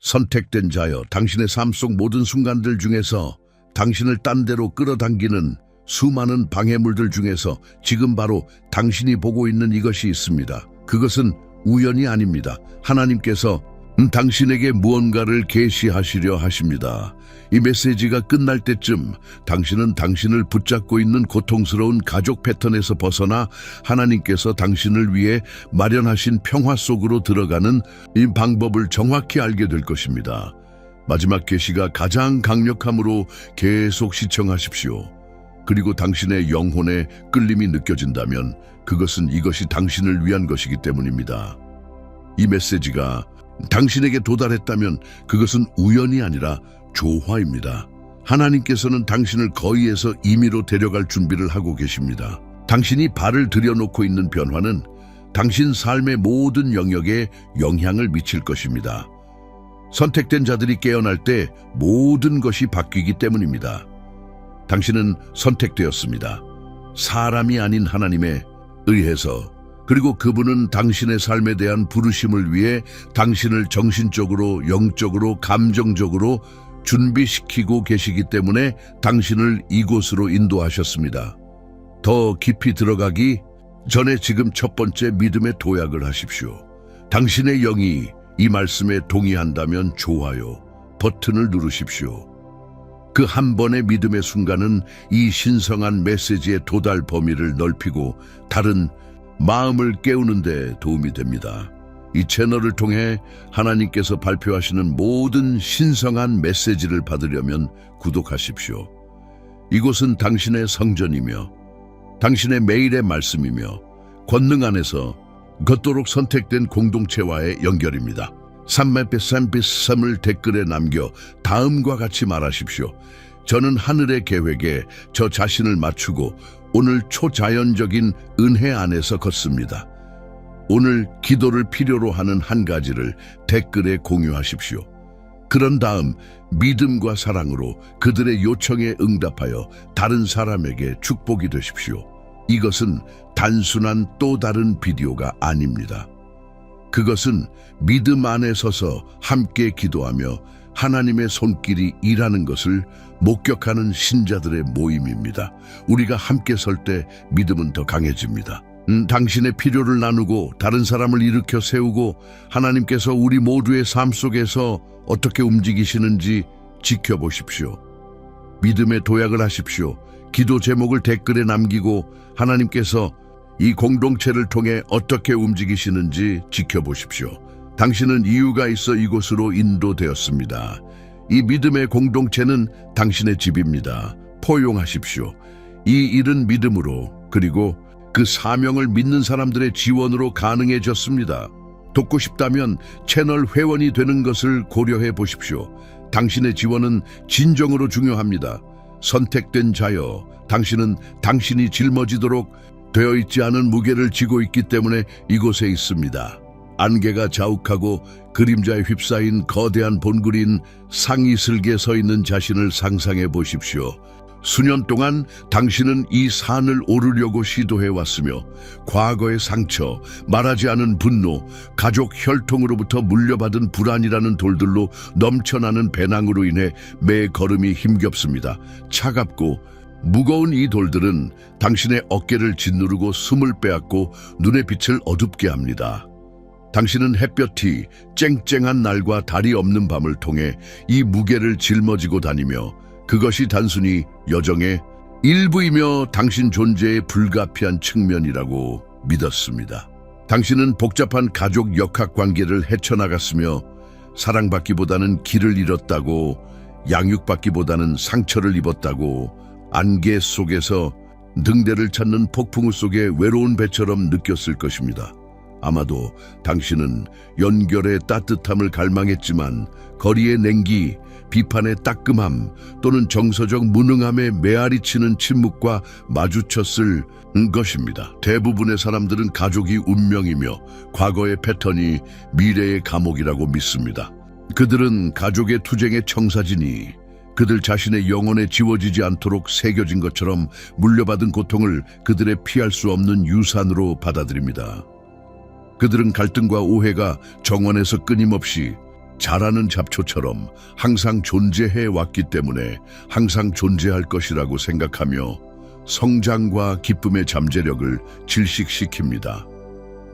선택된 자여, 당신의 삶 속 모든 순간들 중에서 당신을 딴 데로 끌어당기는 수많은 방해물들 중에서 지금 바로 당신이 보고 있는 이것이 있습니다. 그것은 우연이 아닙니다. 하나님께서 당신에게 무언가를 계시하시려 하십니다. 이 메시지가 끝날 때쯤 당신은 당신을 붙잡고 있는 고통스러운 가족 패턴에서 벗어나 하나님께서 당신을 위해 마련하신 평화 속으로 들어가는 이 방법을 정확히 알게 될 것입니다. 마지막 계시가 가장 강력함으로 계속 시청하십시오. 그리고 당신의 영혼에 끌림이 느껴진다면 그것은 이것이 당신을 위한 것이기 때문입니다. 이 메시지가 당신에게 도달했다면 그것은 우연이 아니라 조화입니다. 하나님께서는 당신을 거위에서 임의로 데려갈 준비를 하고 계십니다. 당신이 발을 들여놓고 있는 변화는 당신 삶의 모든 영역에 영향을 미칠 것입니다. 선택된 자들이 깨어날 때 모든 것이 바뀌기 때문입니다. 당신은 선택되었습니다. 사람이 아닌 하나님에 의해서. 그리고 그분은 당신의 삶에 대한 부르심을 위해 당신을 정신적으로, 영적으로, 감정적으로 준비시키고 계시기 때문에 당신을 이곳으로 인도하셨습니다. 더 깊이 들어가기 전에 지금 첫 번째 믿음의 도약을 하십시오. 당신의 영이 이 말씀에 동의한다면 좋아요 버튼을 누르십시오. 그 한 번의 믿음의 순간은 이 신성한 메시지의 도달 범위를 넓히고 다른 마음을 깨우는 데 도움이 됩니다. 이 채널을 통해 하나님께서 발표하시는 모든 신성한 메시지를 받으려면 구독하십시오. 이곳은 당신의 성전이며 당신의 매일의 말씀이며 권능 안에서 걷도록 선택된 공동체와의 연결입니다. 3을 댓글에 남겨 다음과 같이 말하십시오. 저는 하늘의 계획에 저 자신을 맞추고 오늘 초자연적인 은혜 안에서 걷습니다. 오늘 기도를 필요로 하는 한 가지를 댓글에 공유하십시오. 그런 다음 믿음과 사랑으로 그들의 요청에 응답하여 다른 사람에게 축복이 되십시오. 이것은 단순한 또 다른 비디오가 아닙니다. 그것은 믿음 안에 서서 함께 기도하며 하나님의 손길이 일하는 것을 목격하는 신자들의 모임입니다. 우리가 함께 설 때 믿음은 더 강해집니다. 당신의 필요를 나누고 다른 사람을 일으켜 세우고 하나님께서 우리 모두의 삶 속에서 어떻게 움직이시는지 지켜보십시오. 믿음의 도약을 하십시오. 기도 제목을 댓글에 남기고 하나님께서 이 공동체를 통해 어떻게 움직이시는지 지켜보십시오. 당신은 이유가 있어 이곳으로 인도되었습니다. 이 믿음의 공동체는 당신의 집입니다. 포용하십시오. 이 일은 믿음으로 그리고 그 사명을 믿는 사람들의 지원으로 가능해졌습니다. 돕고 싶다면 채널 회원이 되는 것을 고려해 보십시오. 당신의 지원은 진정으로 중요합니다. 선택된 자여, 당신은 당신이 짊어지도록 되어 있지 않은 무게를 지고 있기 때문에 이곳에 있습니다. 안개가 자욱하고 그림자에 휩싸인 거대한 본굴인 상이슬게 서 있는 자신을 상상해 보십시오. 수년 동안 당신은 이 산을 오르려고 시도해왔으며 과거의 상처, 말하지 않은 분노, 가족 혈통으로부터 물려받은 불안이라는 돌들로 넘쳐나는 배낭으로 인해 매 걸음이 힘겹습니다. 차갑고 무거운 이 돌들은 당신의 어깨를 짓누르고 숨을 빼앗고 눈의 빛을 어둡게 합니다. 당신은 햇볕이 쨍쨍한 날과 달이 없는 밤을 통해 이 무게를 짊어지고 다니며 그것이 단순히 여정의 일부이며 당신 존재의 불가피한 측면이라고 믿었습니다. 당신은 복잡한 가족 역학관계를 헤쳐나갔으며 사랑받기보다는 길을 잃었다고, 양육받기보다는 상처를 입었다고, 안개 속에서 등대를 찾는 폭풍우 속의 외로운 배처럼 느꼈을 것입니다. 아마도 당신은 연결의 따뜻함을 갈망했지만 거리의 냉기, 비판의 따끔함 또는 정서적 무능함에 메아리치는 침묵과 마주쳤을 것입니다. 대부분의 사람들은 가족이 운명이며 과거의 패턴이 미래의 감옥이라고 믿습니다. 그들은 가족의 투쟁의 청사진이 그들 자신의 영혼에 지워지지 않도록 새겨진 것처럼 물려받은 고통을 그들의 피할 수 없는 유산으로 받아들입니다. 그들은 갈등과 오해가 정원에서 끊임없이 자라는 잡초처럼 항상 존재해 왔기 때문에 항상 존재할 것이라고 생각하며 성장과 기쁨의 잠재력을 질식시킵니다.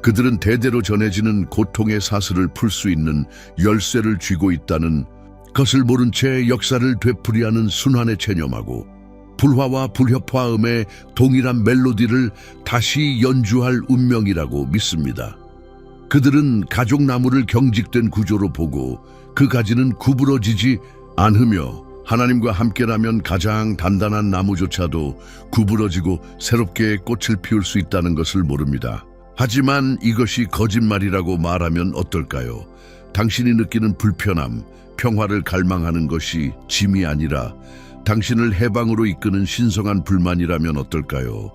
그들은 대대로 전해지는 고통의 사슬을 풀 수 있는 열쇠를 쥐고 있다는 것을 모른 채 역사를 되풀이하는 순환에 체념하고 불화와 불협화음의 동일한 멜로디를 다시 연주할 운명이라고 믿습니다. 그들은 가족나무를 경직된 구조로 보고 그 가지는 구부러지지 않으며 하나님과 함께라면 가장 단단한 나무조차도 구부러지고 새롭게 꽃을 피울 수 있다는 것을 모릅니다. 하지만 이것이 거짓말이라고 말하면 어떨까요? 당신이 느끼는 불편함, 평화를 갈망하는 것이 짐이 아니라 당신을 해방으로 이끄는 신성한 불만이라면 어떨까요?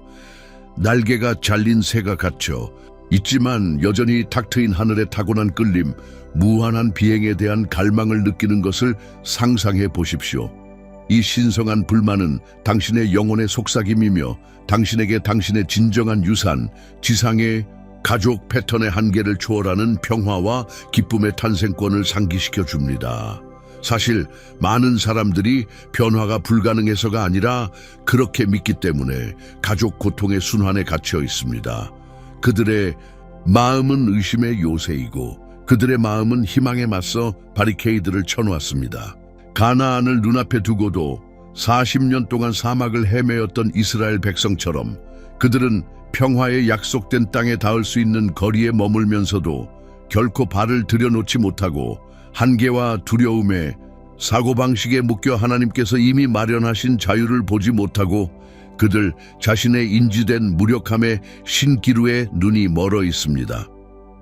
날개가 잘린 새가 갇혀 있지만 여전히 탁 트인 하늘의 타고난 끌림, 무한한 비행에 대한 갈망을 느끼는 것을 상상해 보십시오. 이 신성한 불만은 당신의 영혼의 속삭임이며 당신에게 당신의 진정한 유산, 지상의 가족 패턴의 한계를 초월하는 평화와 기쁨의 탄생권을 상기시켜 줍니다. 사실 많은 사람들이 변화가 불가능해서가 아니라 그렇게 믿기 때문에 가족 고통의 순환에 갇혀 있습니다. 그들의 마음은 의심의 요새이고 그들의 마음은 희망에 맞서 바리케이드를 쳐놓았습니다. 가나안을 눈앞에 두고도 40년 동안 사막을 헤매었던 이스라엘 백성처럼 그들은 평화의 약속된 땅에 닿을 수 있는 거리에 머물면서도 결코 발을 들여놓지 못하고 한계와 두려움에 사고방식에 묶여 하나님께서 이미 마련하신 자유를 보지 못하고 그들 자신의 인지된 무력함의 신기루에 눈이 멀어 있습니다.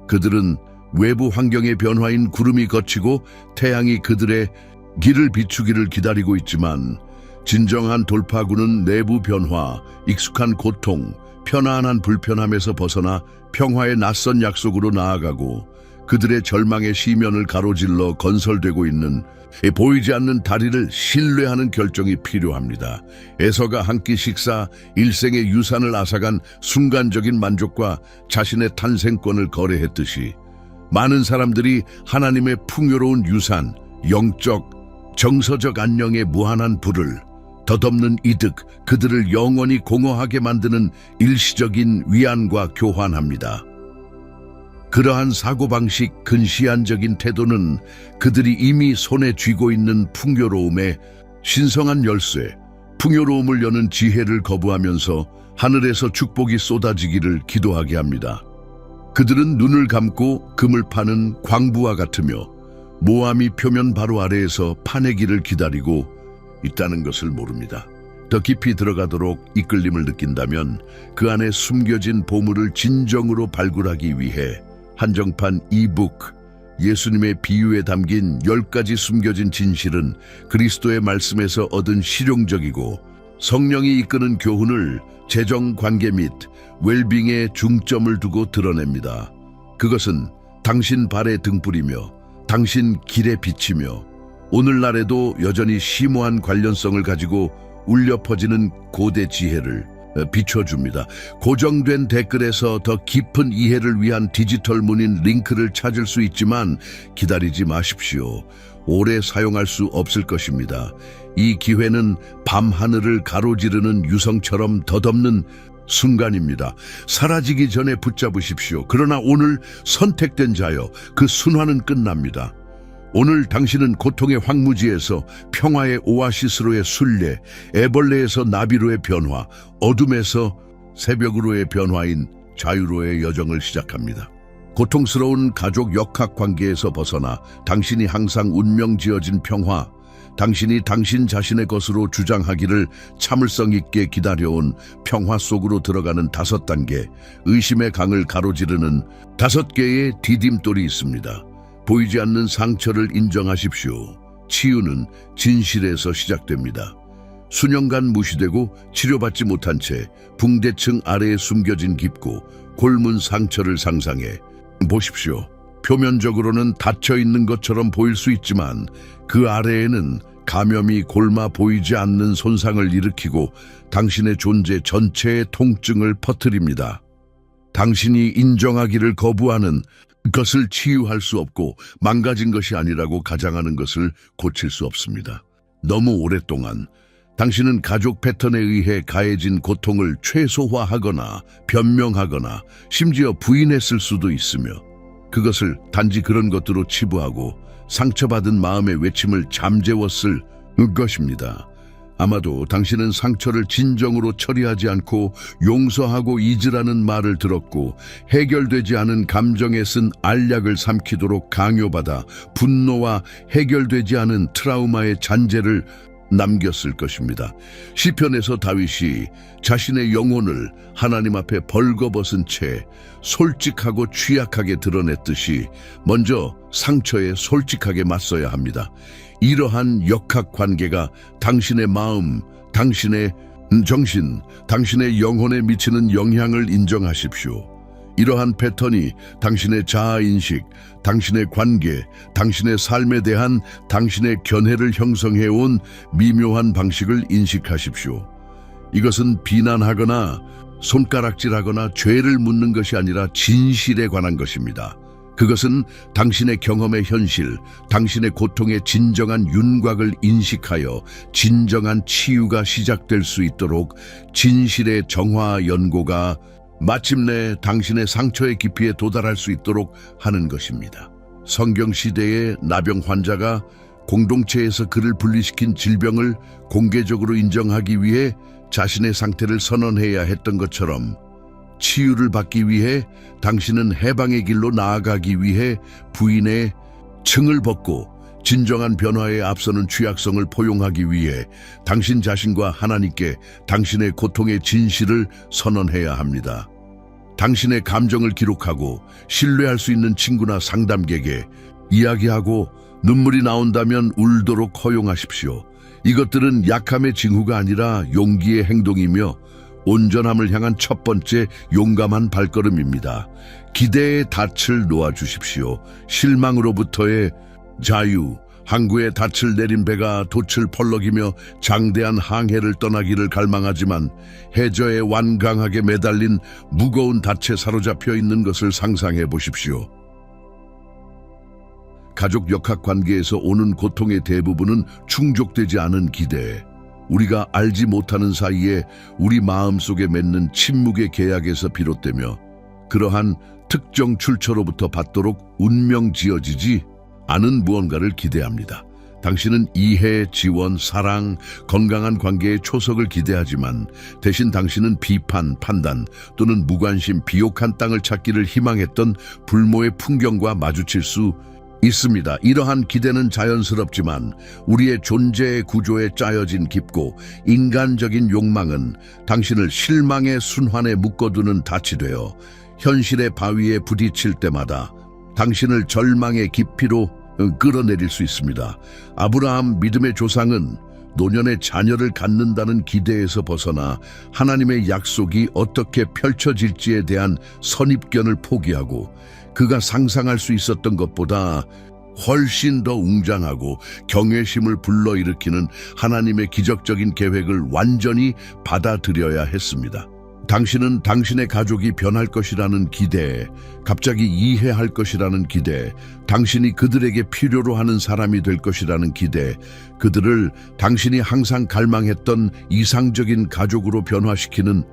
그들은 외부 환경의 변화인 구름이 걷히고 태양이 그들의 길을 비추기를 기다리고 있지만 진정한 돌파구는 내부 변화, 익숙한 고통, 편안한 불편함에서 벗어나 평화의 낯선 약속으로 나아가고 그들의 절망의 시면을 가로질러 건설되고 있는 보이지 않는 다리를 신뢰하는 결정이 필요합니다. 에서가 한 끼 식사, 일생의 유산을 앗아간 순간적인 만족과 자신의 탄생권을 거래했듯이 많은 사람들이 하나님의 풍요로운 유산, 영적, 정서적 안녕의 무한한 부를 덧없는 이득, 그들을 영원히 공허하게 만드는 일시적인 위안과 교환합니다. 그러한 사고방식, 근시안적인 태도는 그들이 이미 손에 쥐고 있는 풍요로움의 신성한 열쇠, 풍요로움을 여는 지혜를 거부하면서 하늘에서 축복이 쏟아지기를 기도하게 합니다. 그들은 눈을 감고 금을 파는 광부와 같으며 모함이 표면 바로 아래에서 파내기를 기다리고 있다는 것을 모릅니다. 더 깊이 들어가도록 이끌림을 느낀다면 그 안에 숨겨진 보물을 진정으로 발굴하기 위해 한정판 이북 예수님의 비유에 담긴 10가지 숨겨진 진실은 그리스도의 말씀에서 얻은 실용적이고 성령이 이끄는 교훈을 재정관계 및 웰빙에 중점을 두고 드러냅니다. 그것은 당신 발의 등불이며 당신 길의 빛이며 오늘날에도 여전히 심오한 관련성을 가지고 울려 퍼지는 고대 지혜를 비춰줍니다. 고정된 댓글에서 더 깊은 이해를 위한 디지털 문인 링크를 찾을 수 있지만 기다리지 마십시오. 오래 사용할 수 없을 것입니다. 이 기회는 밤하늘을 가로지르는 유성처럼 덧없는 순간입니다. 사라지기 전에 붙잡으십시오. 그러나 오늘 선택된 자여, 그 순환은 끝납니다. 오늘 당신은 고통의 황무지에서 평화의 오아시스로의 순례, 애벌레에서 나비로의 변화, 어둠에서 새벽으로의 변화인 자유로의 여정을 시작합니다. 고통스러운 가족 역학관계에서 벗어나 당신이 항상 운명 지어진 평화, 당신이 당신 자신의 것으로 주장하기를 참을성 있게 기다려온 평화 속으로 들어가는 5단계, 의심의 강을 가로지르는 5개의 디딤돌이 있습니다. 보이지 않는 상처를 인정하십시오. 치유는 진실에서 시작됩니다. 수년간 무시되고 치료받지 못한 채 붕대층 아래에 숨겨진 깊고 골문 상처를 상상해 보십시오. 표면적으로는 닫혀있는 것처럼 보일 수 있지만 그 아래에는 감염이 골마 보이지 않는 손상을 일으키고 당신의 존재 전체의 통증을 퍼뜨립니다. 당신이 인정하기를 거부하는 것을 치유할 수 없고 망가진 것이 아니라고 가장하는 것을 고칠 수 없습니다. 너무 오랫동안 당신은 가족 패턴에 의해 가해진 고통을 최소화하거나 변명하거나 심지어 부인했을 수도 있으며 그것을 단지 그런 것들로 치부하고 상처받은 마음의 외침을 잠재웠을 것입니다. 아마도 당신은 상처를 진정으로 처리하지 않고 용서하고 잊으라는 말을 들었고 해결되지 않은 감정에 쓴 알약을 삼키도록 강요받아 분노와 해결되지 않은 트라우마의 잔재를 남겼을 것입니다. 시편에서 다윗이 자신의 영혼을 하나님 앞에 벌거벗은 채 솔직하고 취약하게 드러냈듯이 먼저 상처에 솔직하게 맞서야 합니다. 이러한 역학관계가 당신의 마음, 당신의 정신, 당신의 영혼에 미치는 영향을 인정하십시오. 이러한 패턴이 당신의 자아인식, 당신의 관계, 당신의 삶에 대한 당신의 견해를 형성해온 미묘한 방식을 인식하십시오. 이것은 비난하거나 손가락질하거나 죄를 묻는 것이 아니라 진실에 관한 것입니다. 그것은 당신의 경험의 현실, 당신의 고통의 진정한 윤곽을 인식하여 진정한 치유가 시작될 수 있도록 진실의 정화 연고가 마침내 당신의 상처의 깊이에 도달할 수 있도록 하는 것입니다. 성경시대의 나병 환자가 공동체에서 그를 분리시킨 질병을 공개적으로 인정하기 위해 자신의 상태를 선언해야 했던 것처럼 치유를 받기 위해 당신은 해방의 길로 나아가기 위해 부인의 층을 벗고 진정한 변화에 앞서는 취약성을 포용하기 위해 당신 자신과 하나님께 당신의 고통의 진실을 선언해야 합니다. 당신의 감정을 기록하고 신뢰할 수 있는 친구나 상담객에게 이야기하고 눈물이 나온다면 울도록 허용하십시오. 이것들은 약함의 징후가 아니라 용기의 행동이며 온전함을 향한 첫 번째 용감한 발걸음입니다. 기대의 닻을 놓아주십시오. 실망으로부터의 자유, 항구에 닻을 내린 배가 돛을 펄럭이며 장대한 항해를 떠나기를 갈망하지만 해저에 완강하게 매달린 무거운 닻에 사로잡혀 있는 것을 상상해 보십시오. 가족 역학관계에서 오는 고통의 대부분은 충족되지 않은 기대, 우리가 알지 못하는 사이에 우리 마음속에 맺는 침묵의 계약에서 비롯되며 그러한 특정 출처로부터 받도록 운명 지어지지 않은 무언가를 기대합니다. 당신은 이해, 지원, 사랑, 건강한 관계의 초석을 기대하지만 대신 당신은 비판, 판단 또는 무관심, 비옥한 땅을 찾기를 희망했던 불모의 풍경과 마주칠 수 있습니다. 이러한 기대는 자연스럽지만 우리의 존재의 구조에 짜여진 깊고 인간적인 욕망은 당신을 실망의 순환에 묶어두는 닻이 되어 현실의 바위에 부딪힐 때마다 당신을 절망의 깊이로 끌어내릴 수 있습니다. 아브라함 믿음의 조상은 노년의 자녀를 갖는다는 기대에서 벗어나 하나님의 약속이 어떻게 펼쳐질지에 대한 선입견을 포기하고 그가 상상할 수 있었던 것보다 훨씬 더 웅장하고 경외심을 불러일으키는 하나님의 기적적인 계획을 완전히 받아들여야 했습니다. 당신은 당신의 가족이 변할 것이라는 기대, 갑자기 이해할 것이라는 기대, 당신이 그들에게 필요로 하는 사람이 될 것이라는 기대, 그들을 당신이 항상 갈망했던 이상적인 가족으로 변화시키는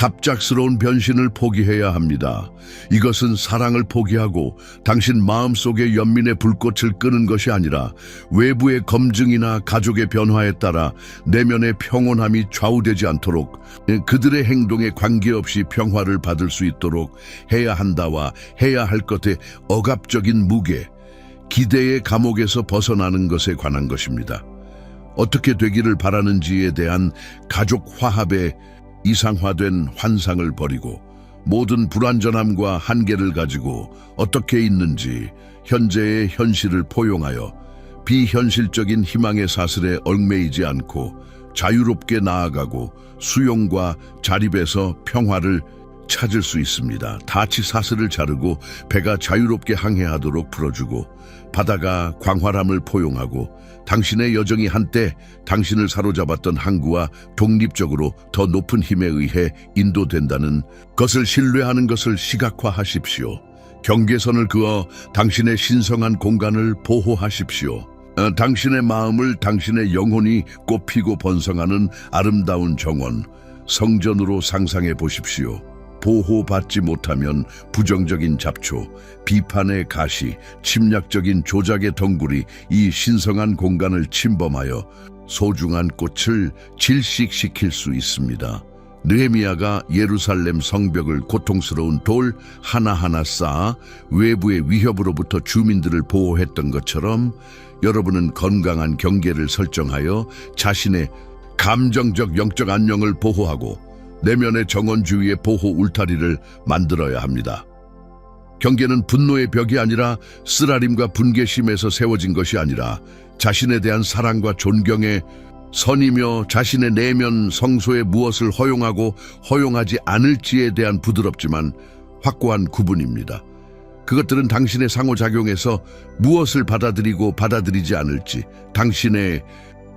갑작스러운 변신을 포기해야 합니다. 이것은 사랑을 포기하고 당신 마음속의 연민의 불꽃을 끄는 것이 아니라 외부의 검증이나 가족의 변화에 따라 내면의 평온함이 좌우되지 않도록 그들의 행동에 관계없이 평화를 받을 수 있도록 해야 한다와 해야 할 것의 억압적인 무게, 기대의 감옥에서 벗어나는 것에 관한 것입니다. 어떻게 되기를 바라는지에 대한 가족 화합의 이상화된 환상을 버리고 모든 불완전함과 한계를 가지고 어떻게 있는지 현재의 현실을 포용하여 비현실적인 희망의 사슬에 얽매이지 않고 자유롭게 나아가고 수용과 자립에서 평화를 찾을 수 있습니다. 닻이 사슬을 자르고 배가 자유롭게 항해하도록 풀어주고 바다가 광활함을 포용하고 당신의 여정이 한때 당신을 사로잡았던 항구와 독립적으로 더 높은 힘에 의해 인도된다는 것을 신뢰하는 것을 시각화하십시오. 경계선을 그어 당신의 신성한 공간을 보호하십시오. 당신의 마음을 당신의 영혼이 꽃피고 번성하는 아름다운 정원, 성전으로 상상해 보십시오. 보호받지 못하면 부정적인 잡초, 비판의 가시, 침략적인 조작의 덩굴이 이 신성한 공간을 침범하여 소중한 꽃을 질식시킬 수 있습니다. 느헤미야가 예루살렘 성벽을 고통스러운 돌 하나하나 쌓아 외부의 위협으로부터 주민들을 보호했던 것처럼 여러분은 건강한 경계를 설정하여 자신의 감정적 영적 안녕을 보호하고 내면의 정원 주위의 보호 울타리를 만들어야 합니다. 경계는 분노의 벽이 아니라 쓰라림과 분개심에서 세워진 것이 아니라 자신에 대한 사랑과 존경의 선이며 자신의 내면 성소에 무엇을 허용하고 허용하지 않을지에 대한 부드럽지만 확고한 구분입니다. 그것들은 당신의 상호작용에서 무엇을 받아들이고 받아들이지 않을지, 당신의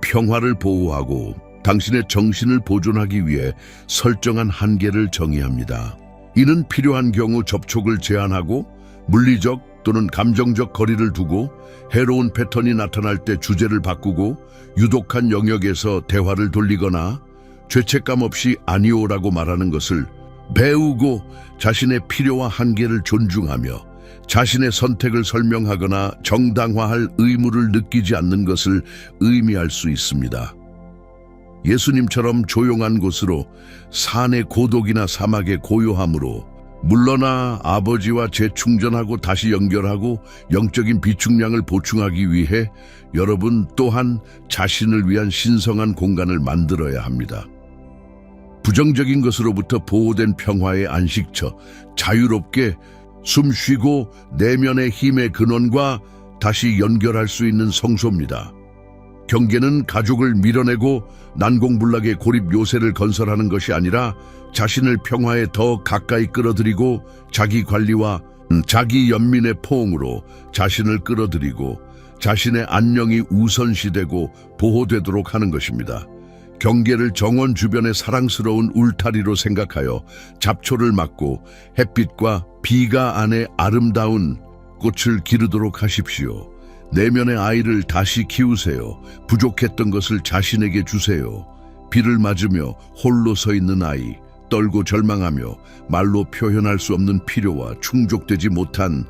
평화를 보호하고 당신의 정신을 보존하기 위해 설정한 한계를 정의합니다. 이는 필요한 경우 접촉을 제한하고 물리적 또는 감정적 거리를 두고 해로운 패턴이 나타날 때 주제를 바꾸고 유독한 영역에서 대화를 돌리거나 죄책감 없이 아니오라고 말하는 것을 배우고 자신의 필요와 한계를 존중하며 자신의 선택을 설명하거나 정당화할 의무를 느끼지 않는 것을 의미할 수 있습니다. 예수님처럼 조용한 곳으로 산의 고독이나 사막의 고요함으로 물러나 아버지와 재충전하고 다시 연결하고 영적인 비축량을 보충하기 위해 여러분 또한 자신을 위한 신성한 공간을 만들어야 합니다. 부정적인 것으로부터 보호된 평화의 안식처, 자유롭게 숨쉬고 내면의 힘의 근원과 다시 연결할 수 있는 성소입니다. 경계는 가족을 밀어내고 난공불락의 고립 요새를 건설하는 것이 아니라 자신을 평화에 더 가까이 끌어들이고 자기 관리와 자기 연민의 포옹으로 자신을 끌어들이고 자신의 안녕이 우선시되고 보호되도록 하는 것입니다. 경계를 정원 주변의 사랑스러운 울타리로 생각하여 잡초를 막고 햇빛과 비가 안에 아름다운 꽃을 기르도록 하십시오. 내면의 아이를 다시 키우세요. 부족했던 것을 자신에게 주세요. 비를 맞으며 홀로 서 있는 아이, 떨고 절망하며 말로 표현할 수 없는 필요와 충족되지 못한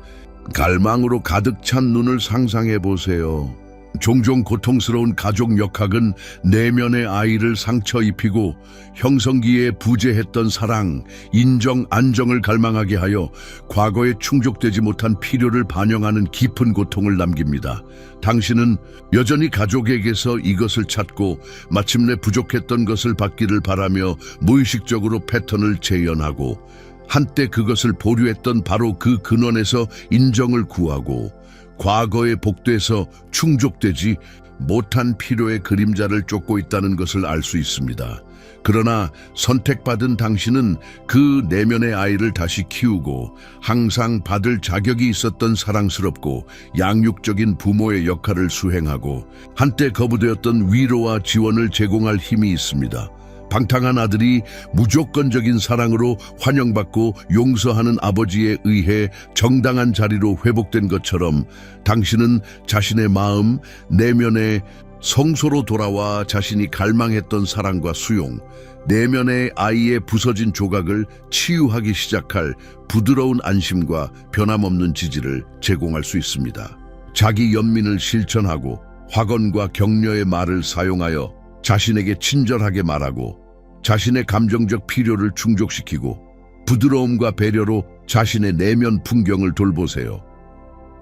갈망으로 가득 찬 눈을 상상해 보세요. 종종 고통스러운 가족 역학은 내면의 아이를 상처 입히고 형성기에 부재했던 사랑, 인정, 안정을 갈망하게 하여 과거에 충족되지 못한 필요를 반영하는 깊은 고통을 남깁니다. 당신은 여전히 가족에게서 이것을 찾고 마침내 부족했던 것을 받기를 바라며 무의식적으로 패턴을 재현하고 한때 그것을 보류했던 바로 그 근원에서 인정을 구하고 과거에 복돼서 충족되지 못한 필요의 그림자를 쫓고 있다는 것을 알 수 있습니다. 그러나 선택받은 당신은 그 내면의 아이를 다시 키우고 항상 받을 자격이 있었던 사랑스럽고 양육적인 부모의 역할을 수행하고 한때 거부되었던 위로와 지원을 제공할 힘이 있습니다. 방탕한 아들이 무조건적인 사랑으로 환영받고 용서하는 아버지에 의해 정당한 자리로 회복된 것처럼 당신은 자신의 마음, 내면의 성소로 돌아와 자신이 갈망했던 사랑과 수용, 내면의 아이의 부서진 조각을 치유하기 시작할 부드러운 안심과 변함없는 지지를 제공할 수 있습니다. 자기 연민을 실천하고 확언과 격려의 말을 사용하여 자신에게 친절하게 말하고 자신의 감정적 필요를 충족시키고 부드러움과 배려로 자신의 내면 풍경을 돌보세요.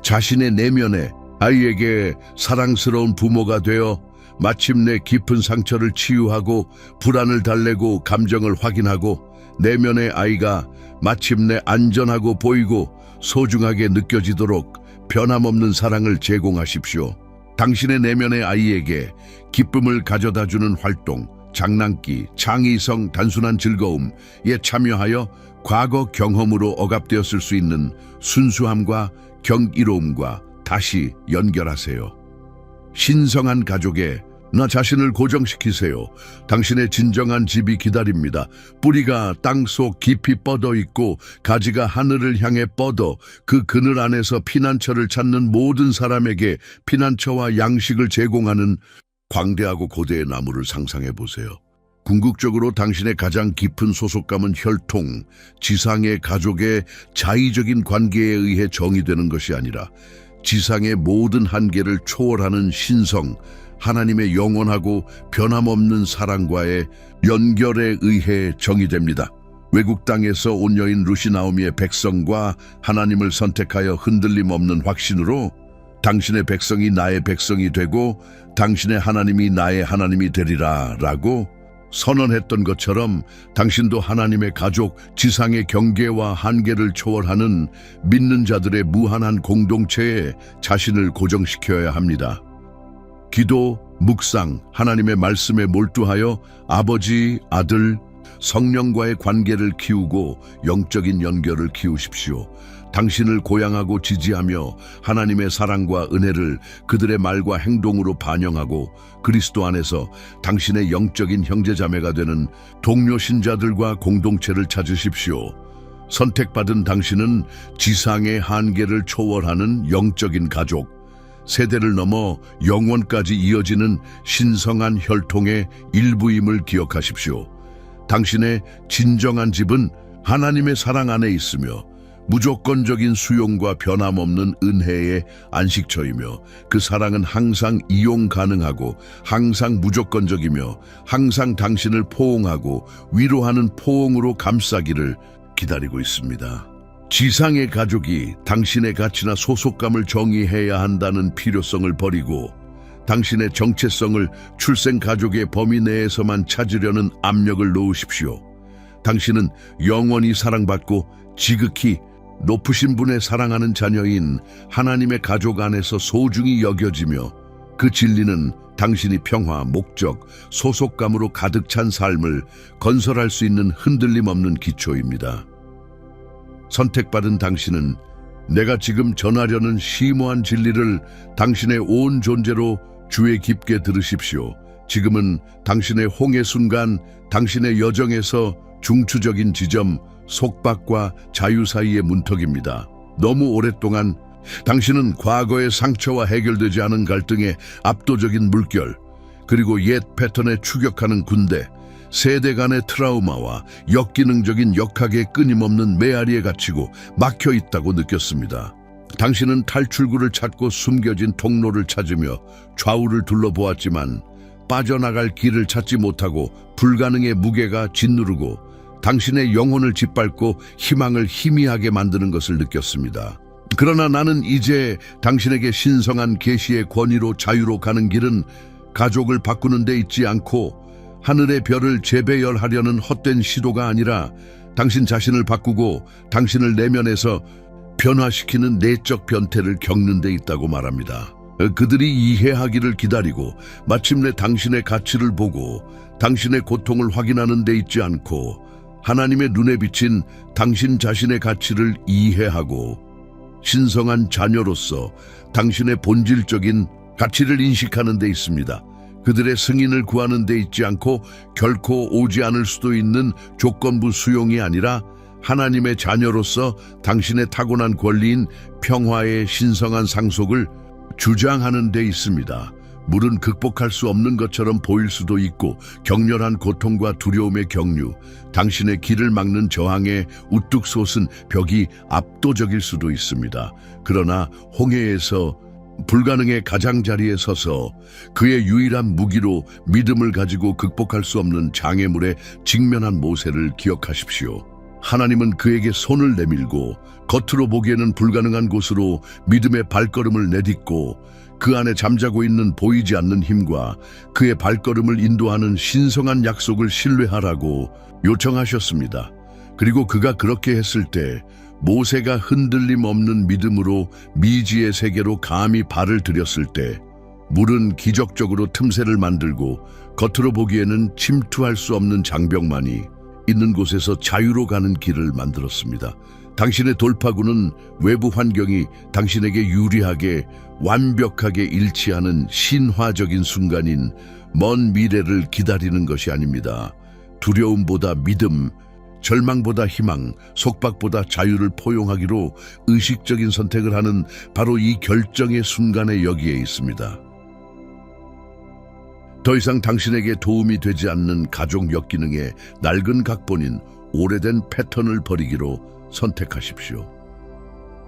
자신의 내면에 아이에게 사랑스러운 부모가 되어 마침내 깊은 상처를 치유하고 불안을 달래고 감정을 확인하고 내면의 아이가 마침내 안전하고 보이고 소중하게 느껴지도록 변함없는 사랑을 제공하십시오. 당신의 내면의 아이에게 기쁨을 가져다주는 활동, 장난기, 창의성, 단순한 즐거움에 참여하여 과거 경험으로 억압되었을 수 있는 순수함과 경이로움과 다시 연결하세요. 신성한 가족의 나 자신을 고정시키세요. 당신의 진정한 집이 기다립니다. 뿌리가 땅속 깊이 뻗어 있고 가지가 하늘을 향해 뻗어 그 그늘 안에서 피난처를 찾는 모든 사람에게 피난처와 양식을 제공하는 광대하고 고대의 나무를 상상해 보세요. 궁극적으로 당신의 가장 깊은 소속감은 혈통, 지상의 가족의 자의적인 관계에 의해 정의되는 것이 아니라 지상의 모든 한계를 초월하는 신성, 하나님의 영원하고 변함없는 사랑과의 연결에 의해 정의됩니다. 외국 땅에서 온 여인 루시 나오미의 백성과 하나님을 선택하여 흔들림 없는 확신으로 당신의 백성이 나의 백성이 되고 당신의 하나님이 나의 하나님이 되리라 라고 선언했던 것처럼 당신도 하나님의 가족, 지상의 경계와 한계를 초월하는 믿는 자들의 무한한 공동체에 자신을 고정시켜야 합니다. 기도, 묵상, 하나님의 말씀에 몰두하여 아버지, 아들, 성령과의 관계를 키우고 영적인 연결을 키우십시오. 당신을 고양하고 지지하며 하나님의 사랑과 은혜를 그들의 말과 행동으로 반영하고 그리스도 안에서 당신의 영적인 형제자매가 되는 동료 신자들과 공동체를 찾으십시오. 선택받은 당신은 지상의 한계를 초월하는 영적인 가족, 세대를 넘어 영원까지 이어지는 신성한 혈통의 일부임을 기억하십시오. 당신의 진정한 집은 하나님의 사랑 안에 있으며 무조건적인 수용과 변함없는 은혜의 안식처이며 그 사랑은 항상 이용 가능하고 항상 무조건적이며 항상 당신을 포옹하고 위로하는 포옹으로 감싸기를 기다리고 있습니다. 지상의 가족이 당신의 가치나 소속감을 정의해야 한다는 필요성을 버리고 당신의 정체성을 출생 가족의 범위 내에서만 찾으려는 압력을 놓으십시오. 당신은 영원히 사랑받고 지극히 높으신 분의 사랑하는 자녀인 하나님의 가족 안에서 소중히 여겨지며 그 진리는 당신이 평화, 목적, 소속감으로 가득 찬 삶을 건설할 수 있는 흔들림 없는 기초입니다. 선택받은 당신은 내가 지금 전하려는 심오한 진리를 당신의 온 존재로 주의 깊게 들으십시오. 지금은 당신의 홍해 순간, 당신의 여정에서 중추적인 지점, 속박과 자유 사이의 문턱입니다. 너무 오랫동안 당신은 과거의 상처와 해결되지 않은 갈등의 압도적인 물결, 그리고 옛 패턴에 추격하는 군대, 세대 간의 트라우마와 역기능적인 역학의 끊임없는 메아리에 갇히고 막혀 있다고 느꼈습니다. 당신은 탈출구를 찾고 숨겨진 통로를 찾으며 좌우를 둘러보았지만 빠져나갈 길을 찾지 못하고 불가능의 무게가 짓누르고 당신의 영혼을 짓밟고 희망을 희미하게 만드는 것을 느꼈습니다. 그러나 나는 이제 당신에게 신성한 계시의 권위로 자유로 가는 길은 가족을 바꾸는 데 있지 않고 하늘의 별을 재배열하려는 헛된 시도가 아니라 당신 자신을 바꾸고 당신을 내면에서 변화시키는 내적 변태를 겪는 데 있다고 말합니다. 그들이 이해하기를 기다리고 마침내 당신의 가치를 보고 당신의 고통을 확인하는 데 있지 않고 하나님의 눈에 비친 당신 자신의 가치를 이해하고 신성한 자녀로서 당신의 본질적인 가치를 인식하는 데 있습니다. 그들의 승인을 구하는 데 있지 않고 결코 오지 않을 수도 있는 조건부 수용이 아니라 하나님의 자녀로서 당신의 타고난 권리인 평화의 신성한 상속을 주장하는 데 있습니다. 물은 극복할 수 없는 것처럼 보일 수도 있고 격렬한 고통과 두려움의 경류, 당신의 길을 막는 저항의 우뚝 솟은 벽이 압도적일 수도 있습니다. 그러나 홍해에서 불가능의 가장자리에 서서 그의 유일한 무기로 믿음을 가지고 극복할 수 없는 장애물에 직면한 모세를 기억하십시오. 하나님은 그에게 손을 내밀고 겉으로 보기에는 불가능한 곳으로 믿음의 발걸음을 내딛고 그 안에 잠자고 있는 보이지 않는 힘과 그의 발걸음을 인도하는 신성한 약속을 신뢰하라고 요청하셨습니다. 그리고 그가 그렇게 했을 때 모세가 흔들림 없는 믿음으로 미지의 세계로 감히 발을 들였을 때 물은 기적적으로 틈새를 만들고 겉으로 보기에는 침투할 수 없는 장벽만이 있는 곳에서 자유로 가는 길을 만들었습니다. 당신의 돌파구는 외부 환경이 당신에게 유리하게 완벽하게 일치하는 신화적인 순간인 먼 미래를 기다리는 것이 아닙니다. 두려움보다 믿음, 절망보다 희망, 속박보다 자유를 포용하기로 의식적인 선택을 하는 바로 이 결정의 순간에 여기에 있습니다. 더 이상 당신에게 도움이 되지 않는 가족 역기능의 낡은 각본인 오래된 패턴을 버리기로 선택하십시오.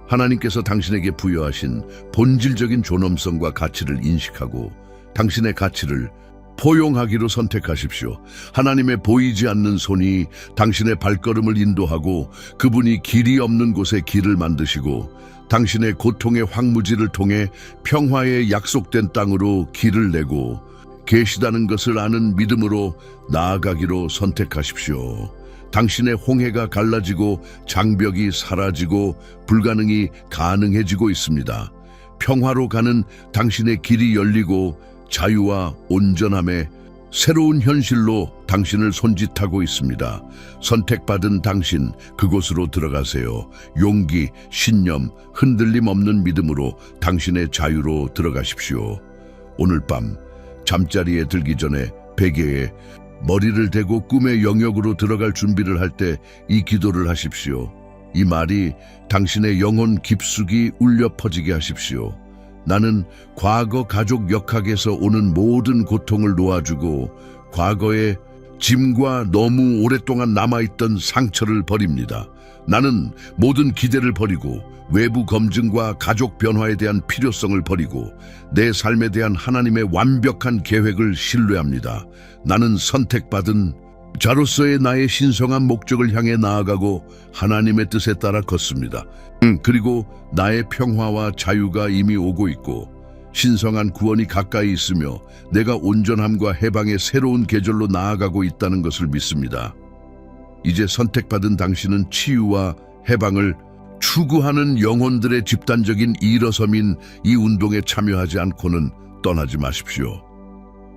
하나님께서 당신에게 부여하신 본질적인 존엄성과 가치를 인식하고 당신의 가치를 포용하기로 선택하십시오. 하나님의 보이지 않는 손이 당신의 발걸음을 인도하고 그분이 길이 없는 곳에 길을 만드시고 당신의 고통의 황무지를 통해 평화의 약속된 땅으로 길을 내고 계시다는 것을 아는 믿음으로 나아가기로 선택하십시오. 당신의 홍해가 갈라지고 장벽이 사라지고 불가능이 가능해지고 있습니다. 평화로 가는 당신의 길이 열리고 자유와 온전함의 새로운 현실로 당신을 손짓하고 있습니다. 선택받은 당신, 그곳으로 들어가세요. 용기, 신념, 흔들림 없는 믿음으로 당신의 자유로 들어가십시오. 오늘 밤 잠자리에 들기 전에 베개에 머리를 대고 꿈의 영역으로 들어갈 준비를 할 때 이 기도를 하십시오. 이 말이 당신의 영혼 깊숙이 울려 퍼지게 하십시오. 나는 과거 가족 역학에서 오는 모든 고통을 놓아주고 과거의 짐과 너무 오랫동안 남아있던 상처를 버립니다. 나는 모든 기대를 버리고 외부 검증과 가족 변화에 대한 필요성을 버리고 내 삶에 대한 하나님의 완벽한 계획을 신뢰합니다. 나는 선택받은 자로서의 나의 신성한 목적을 향해 나아가고 하나님의 뜻에 따라 걷습니다. 그리고 나의 평화와 자유가 이미 오고 있고 신성한 구원이 가까이 있으며 내가 온전함과 해방의 새로운 계절로 나아가고 있다는 것을 믿습니다. 이제 선택받은 당신은 치유와 해방을 추구하는 영혼들의 집단적인 일어섬인 이 운동에 참여하지 않고는 떠나지 마십시오.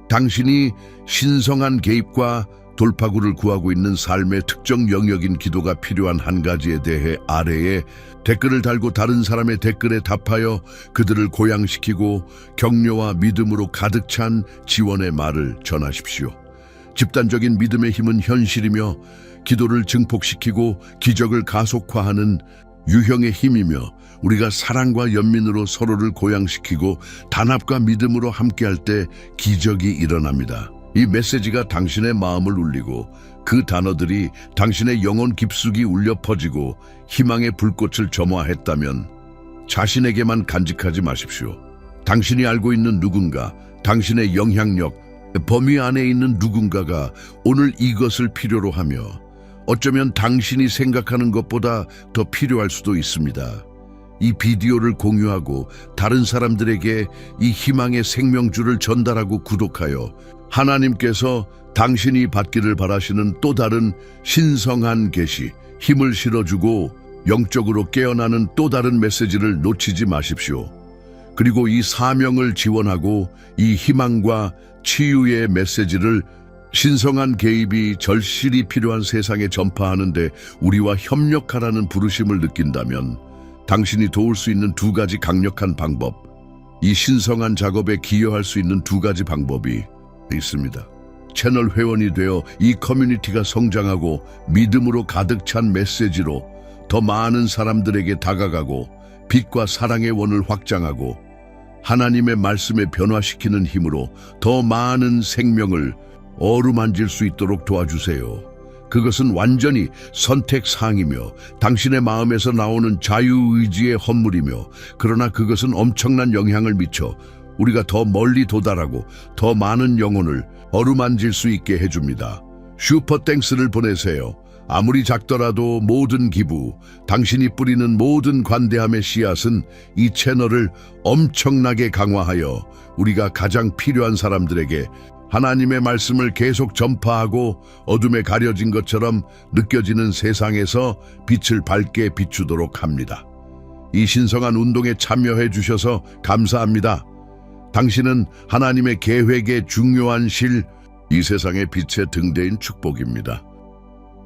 당신이 신성한 개입과 돌파구를 구하고 있는 삶의 특정 영역인 기도가 필요한 한 가지에 대해 아래에 댓글을 달고 다른 사람의 댓글에 답하여 그들을 고양시키고 격려와 믿음으로 가득 찬 지원의 말을 전하십시오. 집단적인 믿음의 힘은 현실이며 기도를 증폭시키고 기적을 가속화하는 유형의 힘이며 우리가 사랑과 연민으로 서로를 고양시키고 단합과 믿음으로 함께할 때 기적이 일어납니다. 이 메시지가 당신의 마음을 울리고 그 단어들이 당신의 영혼 깊숙이 울려 퍼지고 희망의 불꽃을 점화했다면 자신에게만 간직하지 마십시오. 당신이 알고 있는 누군가, 당신의 영향력, 범위 안에 있는 누군가가 오늘 이것을 필요로 하며 어쩌면 당신이 생각하는 것보다 더 필요할 수도 있습니다. 이 비디오를 공유하고 다른 사람들에게 이 희망의 생명줄을 전달하고 구독하여 하나님께서 당신이 받기를 바라시는 또 다른 신성한 계시, 힘을 실어주고 영적으로 깨어나는 또 다른 메시지를 놓치지 마십시오. 그리고 이 사명을 지원하고 이 희망과 치유의 메시지를 신성한 개입이 절실히 필요한 세상에 전파하는데 우리와 협력하라는 부르심을 느낀다면 당신이 도울 수 있는 두 가지 강력한 방법, 이 신성한 작업에 기여할 수 있는 두 가지 방법이 있습니다. 채널 회원이 되어 이 커뮤니티가 성장하고 믿음으로 가득 찬 메시지로 더 많은 사람들에게 다가가고 빛과 사랑의 원을 확장하고 하나님의 말씀에 변화시키는 힘으로 더 많은 생명을 어루만질 수 있도록 도와주세요. 그것은 완전히 선택사항이며 당신의 마음에서 나오는 자유의지의 헌물이며 그러나 그것은 엄청난 영향을 미쳐 우리가 더 멀리 도달하고 더 많은 영혼을 어루만질 수 있게 해줍니다. 슈퍼땡스를 보내세요. 아무리 작더라도 모든 기부, 당신이 뿌리는 모든 관대함의 씨앗은 이 채널을 엄청나게 강화하여 우리가 가장 필요한 사람들에게 하나님의 말씀을 계속 전파하고 어둠에 가려진 것처럼 느껴지는 세상에서 빛을 밝게 비추도록 합니다. 이 신성한 운동에 참여해 주셔서 감사합니다. 당신은 하나님의 계획의 중요한 실, 이 세상의 빛의 등대인 축복입니다.